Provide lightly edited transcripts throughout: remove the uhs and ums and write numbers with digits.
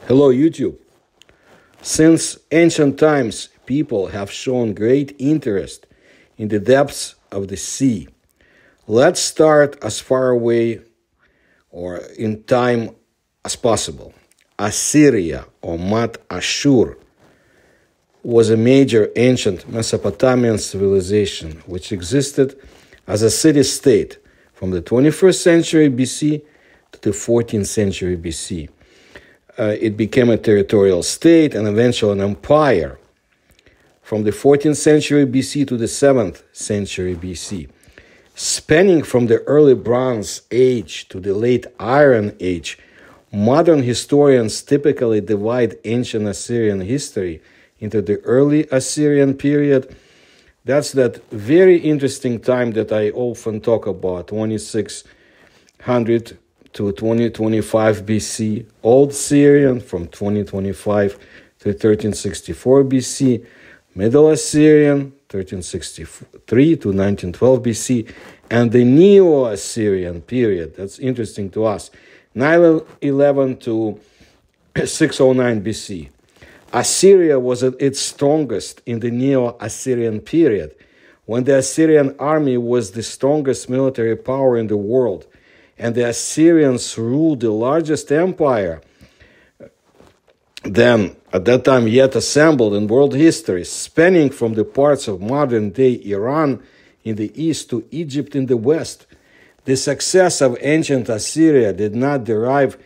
Hello, YouTube. Since ancient times, people have shown great interest in the depths of the sea. Let's start as far away or in time as possible. Assyria, or Mat Ashur, was a major ancient Mesopotamian civilization which existed as a city-state from the 21st century BC to the 14th century BC. It became a territorial state and eventually an empire from the 14th century BC to the 7th century BC. Spanning from the early Bronze Age to the late Iron Age, modern historians typically divide ancient Assyrian history into the early Assyrian period. That's that very interesting time that I often talk about, 2600 to 2025 BC, Old Syrian from 2025 to 1364 BC, Middle Assyrian 1363 to 1912 BC, and the Neo-Assyrian period. That's interesting to us, 911 to 609 BC. Assyria was at its strongest in the Neo-Assyrian period, when the Assyrian army was the strongest military power in the world, and the Assyrians ruled the largest empire then, at that time, yet assembled in world history, spanning from the parts of modern-day Iran in the east to Egypt in the west. The success of ancient Assyria did not derive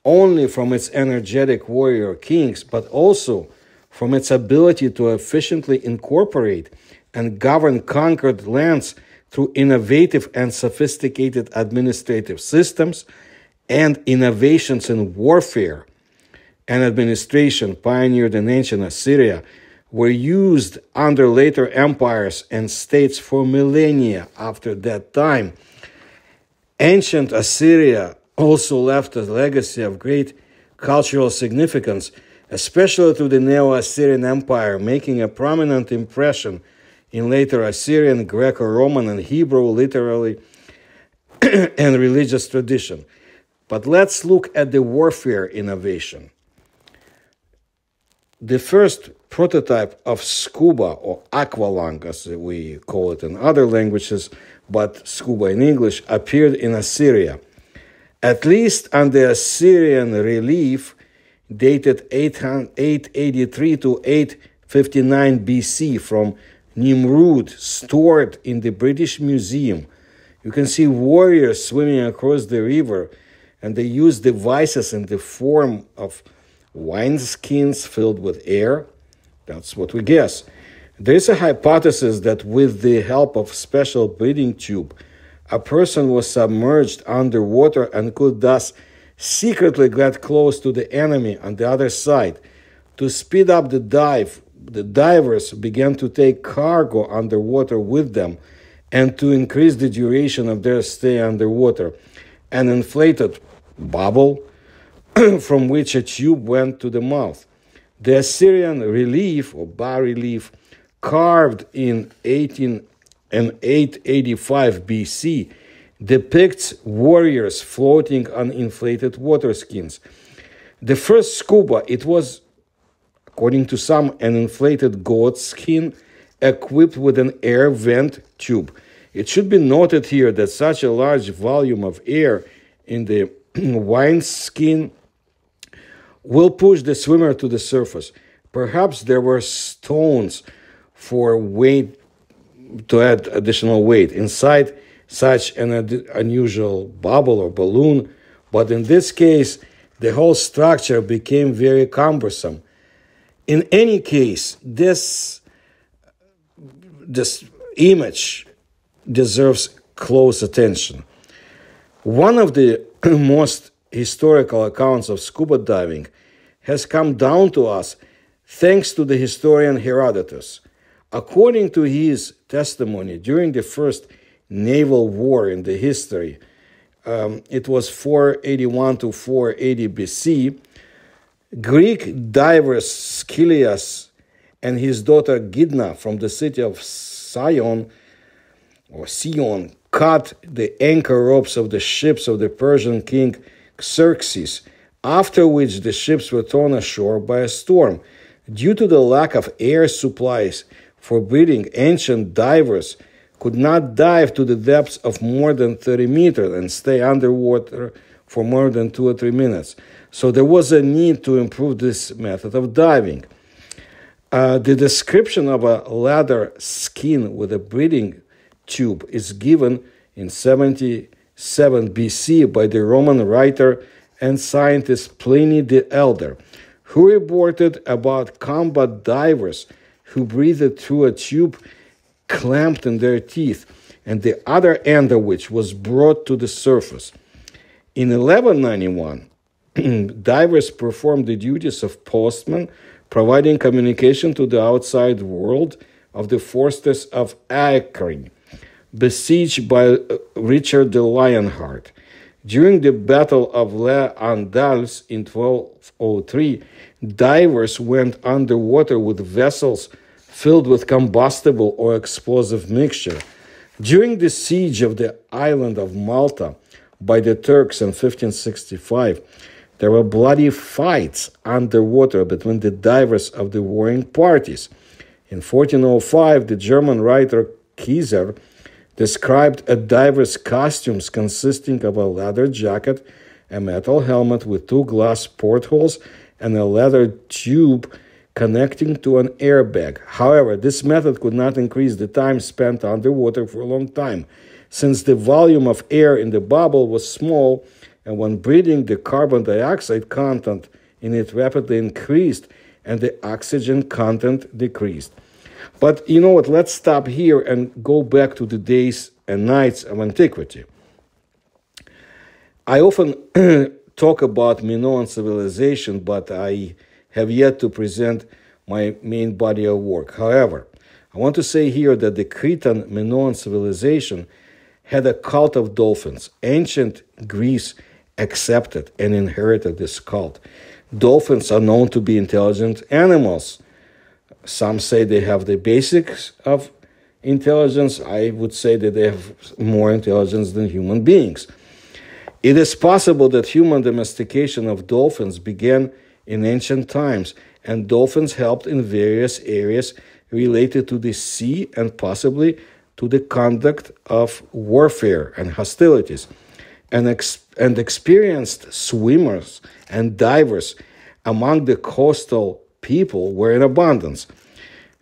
only from its energetic warrior kings, but also from its ability to efficiently incorporate and govern conquered lands through innovative and sophisticated administrative systems and innovations in warfare and administration pioneered in ancient Assyria were used under later empires and states for millennia after that time. Ancient Assyria also left a legacy of great cultural significance, especially to the Neo-Assyrian Empire, making a prominent impression in later Assyrian, Greco-Roman, and Hebrew literary and religious tradition. But let's look at the warfare innovation. The first prototype of scuba, or aqualung as we call it in other languages, but scuba in English, appeared in Assyria. At least on the Assyrian relief dated 883 to 859 BC from Nimrud, stored in the British Museum. You can see warriors swimming across the river, and they use devices in the form of wineskins filled with air. That's what we guess. There is a hypothesis that with the help of special breathing tube, a person was submerged underwater and could thus secretly get close to the enemy on the other side. To speed up the dive, the divers began to take cargo underwater with them, and to increase the duration of their stay underwater, an inflated bubble from which a tube went to the mouth. The Assyrian relief, or bas-relief, carved in 885 BC, depicts warriors floating on inflated water skins. The first scuba, it was, according to some, an inflated goat skin equipped with an air vent tube. It should be noted here that such a large volume of air in the wineskin will push the swimmer to the surface. Perhaps there were stones for weight, to add additional weight inside such an unusual bubble or balloon, but in this case, the whole structure became very cumbersome. In any case, this image deserves close attention. One of the most historical accounts of scuba diving has come down to us thanks to the historian Herodotus. According to his testimony, during the first naval war in the history, it was 481 to 480 BC, Greek divers Schilias and his daughter Gidna from the city of Sion cut the anchor ropes of the ships of the Persian king Xerxes after which the ships were thrown ashore by a storm. Due to the lack of air supplies for breathing, ancient divers could not dive to the depths of more than 30 meters and stay underwater for more than 2 or 3 minutes. So there was a need to improve this method of diving. The description of a leather skin with a breathing tube is given in 77 BC by the Roman writer and scientist Pliny the Elder, who reported about combat divers who breathed through a tube clamped in their teeth, and the other end of which was brought to the surface. In 1191, divers performed the duties of postmen, providing communication to the outside world of the fortress of Acre, besieged by Richard the Lionheart. During the Battle of Les Andals in 1203, divers went underwater with vessels filled with combustible or explosive mixture. During the siege of the island of Malta by the Turks in 1565, there were bloody fights underwater between the divers of the warring parties. In 1405, the German writer Kieser described a diver's costumes consisting of a leather jacket, a metal helmet with 2 glass portholes, and a leather tube connecting to an airbag. However, this method could not increase the time spent underwater for a long time, since the volume of air in the bubble was small, and when breathing, the carbon dioxide content in it rapidly increased and the oxygen content decreased. But you know what, let's stop here and go back to the days and nights of antiquity. I often talk about Minoan civilization, but I have yet to present my main body of work. However, I want to say here that the Cretan Minoan civilization had a cult of dolphins. Ancient Greece accepted and inherited this cult. Dolphins are known to be intelligent animals. Some say they have the basics of intelligence. I would say that they have more intelligence than human beings. It is possible that human domestication of dolphins began in ancient times, and dolphins helped in various areas related to the sea and possibly to the conduct of warfare and hostilities. And experienced swimmers and divers among the coastal people were in abundance.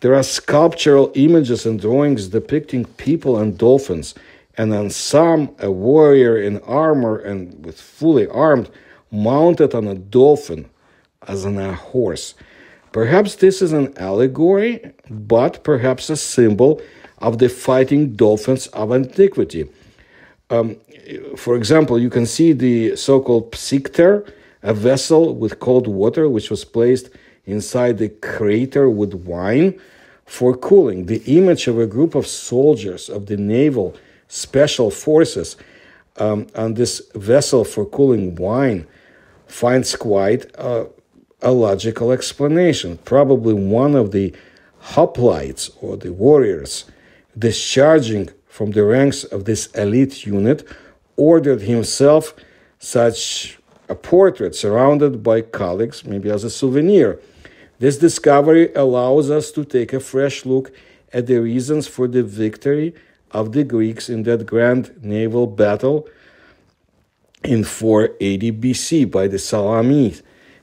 There are sculptural images and drawings depicting people and dolphins, and on some, a warrior in armor and with fully armed, mounted on a dolphin as on a horse. Perhaps this is an allegory, but perhaps a symbol of the fighting dolphins of antiquity. For example, you can see the so-called psicter, a vessel with cold water which was placed inside the crater with wine for cooling. The image of a group of soldiers of the naval special forces on this vessel for cooling wine finds quite a logical explanation. Probably one of the hoplites or the warriors discharging from the ranks of this elite unit ordered himself such a portrait surrounded by colleagues, maybe as a souvenir. This discovery allows us to take a fresh look at the reasons for the victory of the Greeks in that grand naval battle in 480 BC by the Salamis.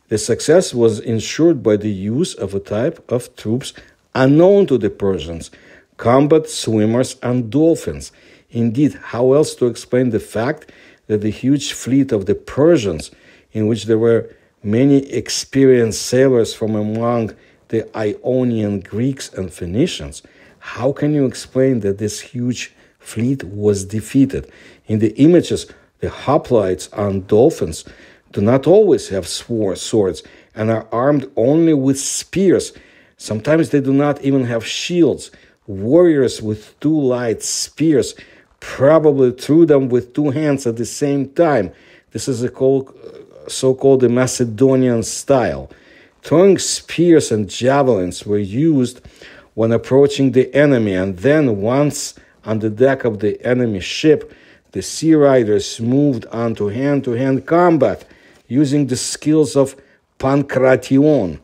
The success was ensured by the use of a type of troops unknown to the Persians, combat swimmers and dolphins. Indeed, how else to explain the fact that the huge fleet of the Persians, in which there were many experienced sailors from among the Ionian Greeks and Phoenicians, how can you explain that this huge fleet was defeated? In the images, the hoplites on dolphins do not always have swords and are armed only with spears. Sometimes they do not even have shields. Warriors with 2 light spears probably threw them with 2 hands at the same time. This is so-called the Macedonian style. Throwing spears and javelins were used when approaching the enemy, and then once on the deck of the enemy ship, the sea riders moved on to hand-combat, using the skills of pankration.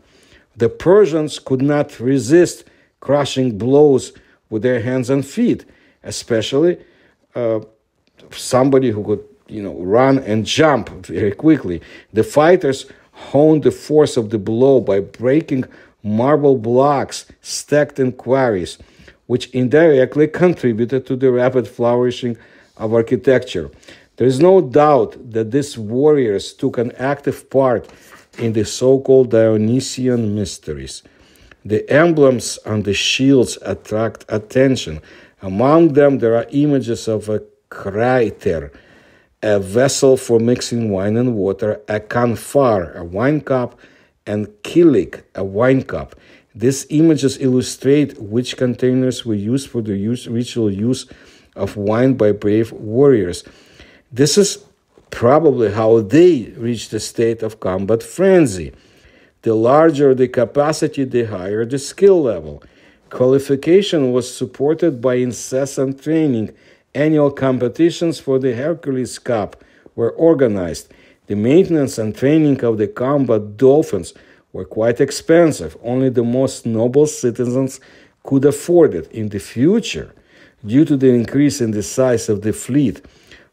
The Persians could not resist crushing blows with their hands and feet, especially somebody who could, run and jump very quickly. The fighters honed the force of the blow by breaking marble blocks stacked in quarries, which indirectly contributed to the rapid flourishing of architecture. There is no doubt that these warriors took an active part in the so-called Dionysian mysteries. The emblems on the shields attract attention. Among them, there are images of a krater, a vessel for mixing wine and water, a kanfar, a wine cup, and kilik, a wine cup. These images illustrate which containers were used for the ritual use of wine by brave warriors. This is probably how they reached a state of combat frenzy. The larger the capacity, the higher the skill level. Qualification was supported by incessant training. Annual competitions for the Hercules Cup were organized. The maintenance and training of the combat dolphins were quite expensive. Only the most noble citizens could afford it. In the future, due to the increase in the size of the fleet,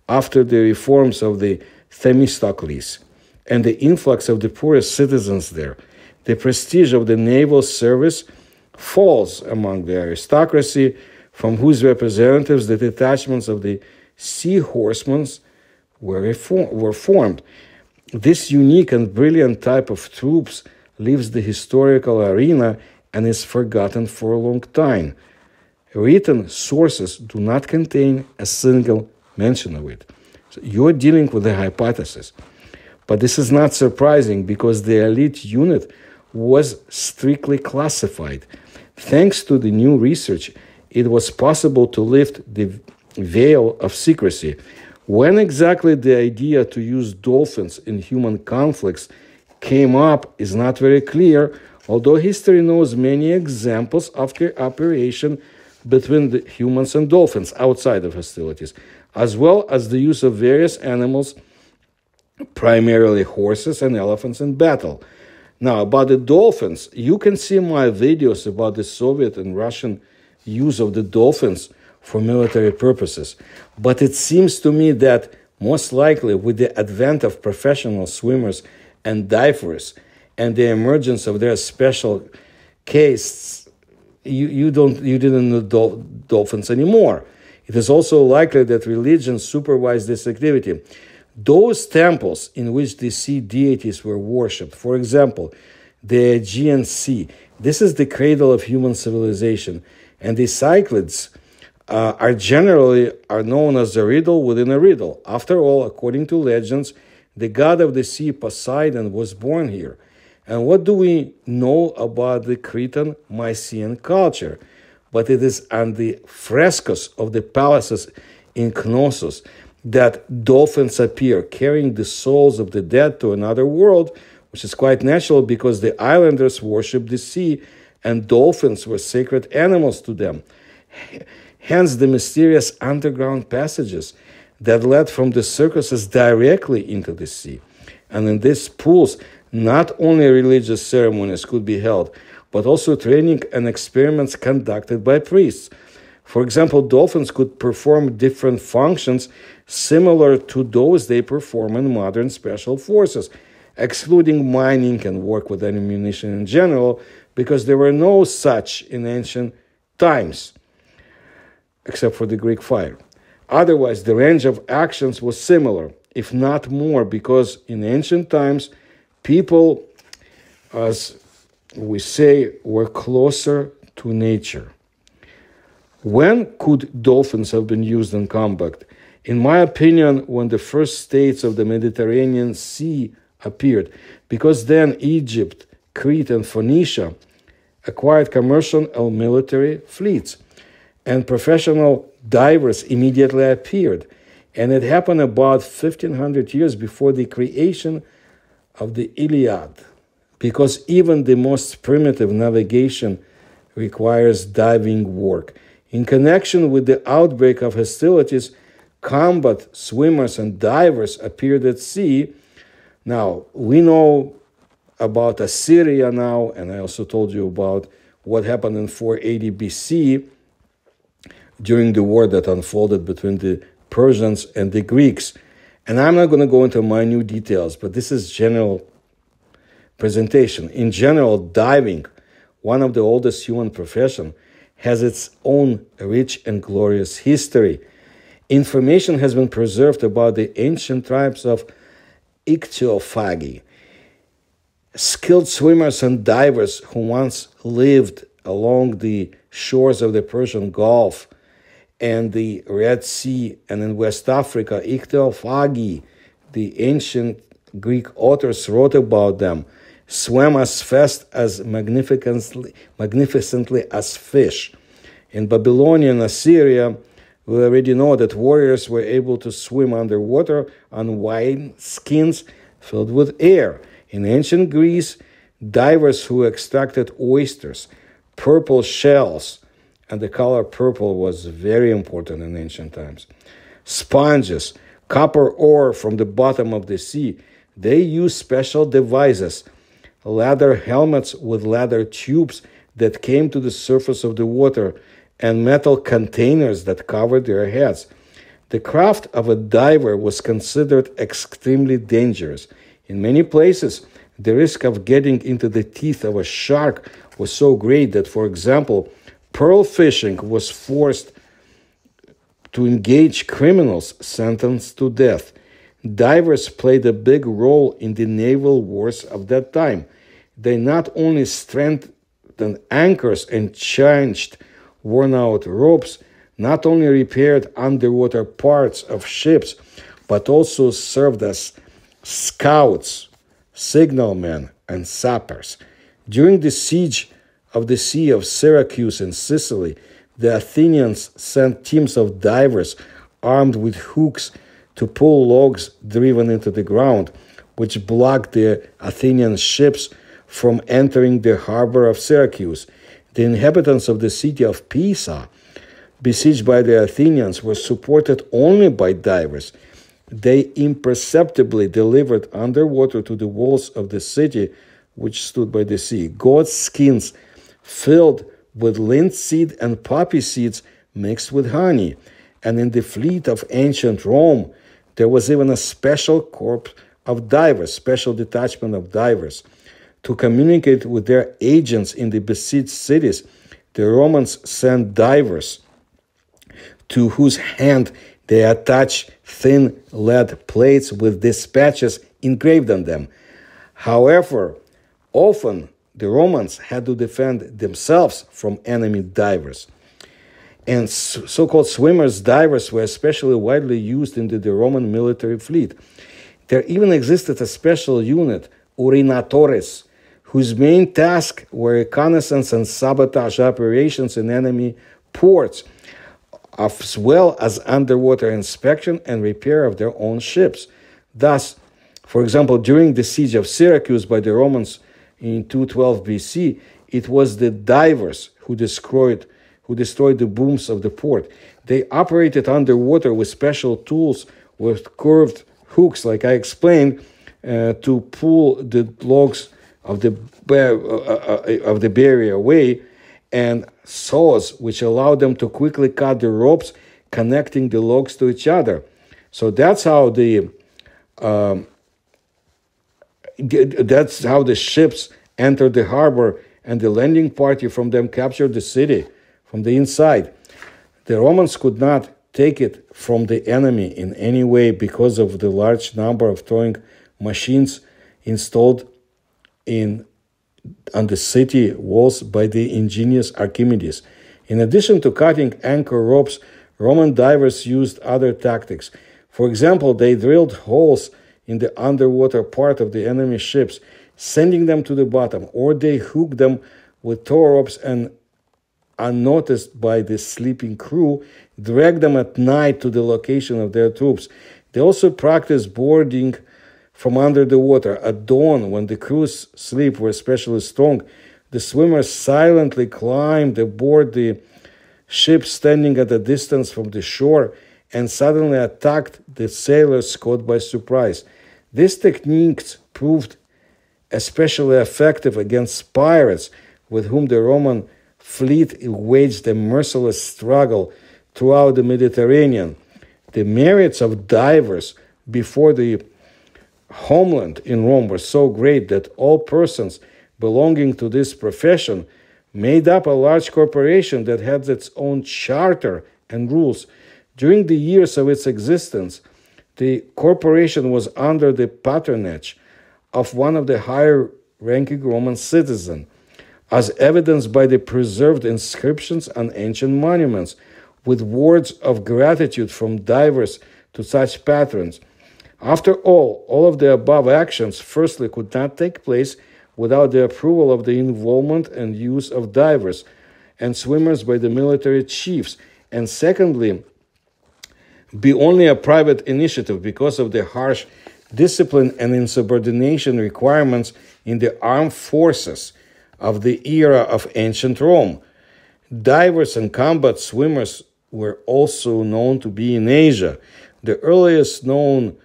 after the reforms of the Themistocles and the influx of the poorest citizens there, the prestige of the naval service falls among the aristocracy, from whose representatives the detachments of the sea horsemen were formed. This unique and brilliant type of troops leaves the historical arena and is forgotten for a long time. Written sources do not contain a single mention of it. So you're dealing with a hypothesis. But this is not surprising because the elite unit was strictly classified. Thanks to the new research, it was possible to lift the veil of secrecy. When exactly the idea to use dolphins in human conflicts came up is not very clear, although history knows many examples of cooperation between the humans and dolphins outside of hostilities, as well as the use of various animals, primarily horses and elephants, in battle. Now, about the dolphins, you can see my videos about the Soviet and Russian use of the dolphins for military purposes. But it seems to me that most likely with the advent of professional swimmers and divers and the emergence of their special case, you didn't need dolphins anymore. It is also likely that religion supervised this activity. Those temples in which the sea deities were worshipped, for example, the Aegean Sea, this is the cradle of human civilization, and the Cyclades are known as a riddle within a riddle. After all, according to legends, the god of the sea, Poseidon, was born here. And what do we know about the Cretan Mycenaean culture? But it is on the frescoes of the palaces in Knossos that dolphins appear, carrying the souls of the dead to another world, which is quite natural because the islanders worshipped the sea and dolphins were sacred animals to them. Hence the mysterious underground passages that led from the circuses directly into the sea. And in these pools, not only religious ceremonies could be held, but also training and experiments conducted by priests. For example, dolphins could perform different functions similar to those they perform in modern special forces, excluding mining and work with ammunition in general, because there were no such in ancient times, except for the Greek fire. Otherwise, the range of actions was similar, if not more, because in ancient times, people, as we say, were closer to nature. When could dolphins have been used in combat? In my opinion, when the first states of the Mediterranean Sea appeared, because then Egypt, Crete, and Phoenicia acquired commercial and military fleets, and professional divers immediately appeared. And it happened about 1,500 years before the creation of the Iliad, because even the most primitive navigation requires diving work. In connection with the outbreak of hostilities, combat swimmers and divers appeared at sea, Now, we know about Assyria now, and I also told you about what happened in 480 BC during the war that unfolded between the Persians and the Greeks. And I'm not going to go into minute details, but this is general presentation. In general, diving, one of the oldest human professions, has its own rich and glorious history. Information has been preserved about the ancient tribes of ichthyophagy, skilled swimmers and divers who once lived along the shores of the Persian Gulf and the Red Sea, and in West Africa. Ichthyophagy, the ancient Greek authors wrote about them, swam as fast as magnificently as fish. In Babylonia and Assyria, we already know that warriors were able to swim underwater on wine skins filled with air. In ancient Greece, divers who extracted oysters, purple shells, and the color purple was very important in ancient times, sponges, copper ore from the bottom of the sea, they used special devices, leather helmets with leather tubes that came to the surface of the water, and metal containers that covered their heads. The craft of a diver was considered extremely dangerous. In many places, the risk of getting into the teeth of a shark was so great that, for example, pearl fishing was forced to engage criminals sentenced to death. Divers played a big role in the naval wars of that time. They not only strengthened anchors and changed worn-out ropes, not only repaired underwater parts of ships, but also served as scouts, signalmen, and sappers. During the siege of the Sea of Syracuse in Sicily, the Athenians sent teams of divers armed with hooks to pull logs driven into the ground, which blocked the Athenian ships from entering the harbor of Syracuse. The inhabitants of the city of Pisa, besieged by the Athenians, were supported only by divers. They imperceptibly delivered underwater to the walls of the city, which stood by the sea, goat skins filled with linseed and poppy seeds mixed with honey. And in the fleet of ancient Rome, there was even a special corps of divers, special detachment of divers. To communicate with their agents in the besieged cities, the Romans sent divers to whose hand they attached thin lead plates with dispatches engraved on them. However, often the Romans had to defend themselves from enemy divers. And so-called swimmers, divers, were especially widely used in the Roman military fleet. There even existed a special unit, urinatores, whose main task were reconnaissance and sabotage operations in enemy ports, as well as underwater inspection and repair of their own ships. Thus, for example, during the siege of Syracuse by the Romans in 212 BC, it was the divers who destroyed the booms of the port. They operated underwater with special tools with curved hooks, like I explained, to pull the logs of the barrier away, and saws which allowed them to quickly cut the ropes connecting the logs to each other. So that's how the ships entered the harbor, and the landing party from them captured the city from the inside. The Romans could not take it from the enemy in any way because of the large number of throwing machines installed on the city walls by the ingenious Archimedes. In addition to cutting anchor ropes, Roman divers used other tactics. For example, they drilled holes in the underwater part of the enemy ships, sending them to the bottom, or they hooked them with tow ropes and, unnoticed by the sleeping crew, dragged them at night to the location of their troops. They also practiced boarding from under the water. At dawn, when the crew's sleep were especially strong, the swimmers silently climbed aboard the ship standing at a distance from the shore and suddenly attacked the sailors caught by surprise. These techniques proved especially effective against pirates with whom the Roman fleet waged a merciless struggle throughout the Mediterranean. The merits of divers before the homeland in Rome were so great that all persons belonging to this profession made up a large corporation that had its own charter and rules. During the years of its existence, the corporation was under the patronage of one of the higher-ranking Roman citizens, as evidenced by the preserved inscriptions on ancient monuments, with words of gratitude from divers to such patrons. After all of the above actions, firstly, could not take place without the approval of the involvement and use of divers and swimmers by the military chiefs, and secondly, be only a private initiative because of the harsh discipline and insubordination requirements in the armed forces of the era of ancient Rome. Divers and combat swimmers were also known to be in Asia. The earliest known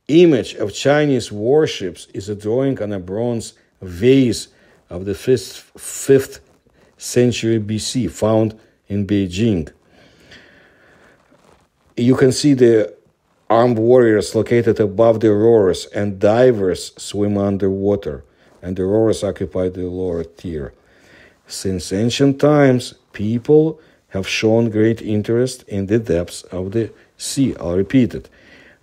image of Chinese warships is a drawing on a bronze vase of the 5th century BC found in Beijing. You can see the armed warriors located above the rowers, and divers swim underwater, and the rowers occupy the lower tier. Since ancient times, people have shown great interest in the depths of the sea. I'll repeat it.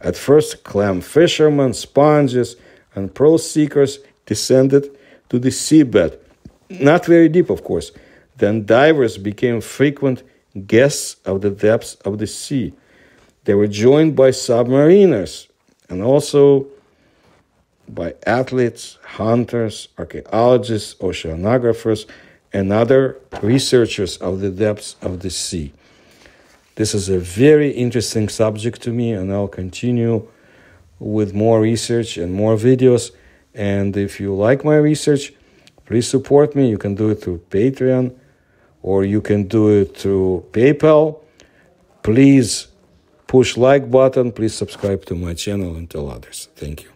At first, clam fishermen, sponges, and pearl seekers descended to the seabed. Not very deep, of course. Then divers became frequent guests of the depths of the sea. They were joined by submariners and also by athletes, hunters, archaeologists, oceanographers, and other researchers of the depths of the sea. This is a very interesting subject to me, and I'll continue with more research and more videos. And if you like my research, please support me. You can do it through Patreon, or you can do it through PayPal. Please push like button. Please subscribe to my channel and tell others. Thank you.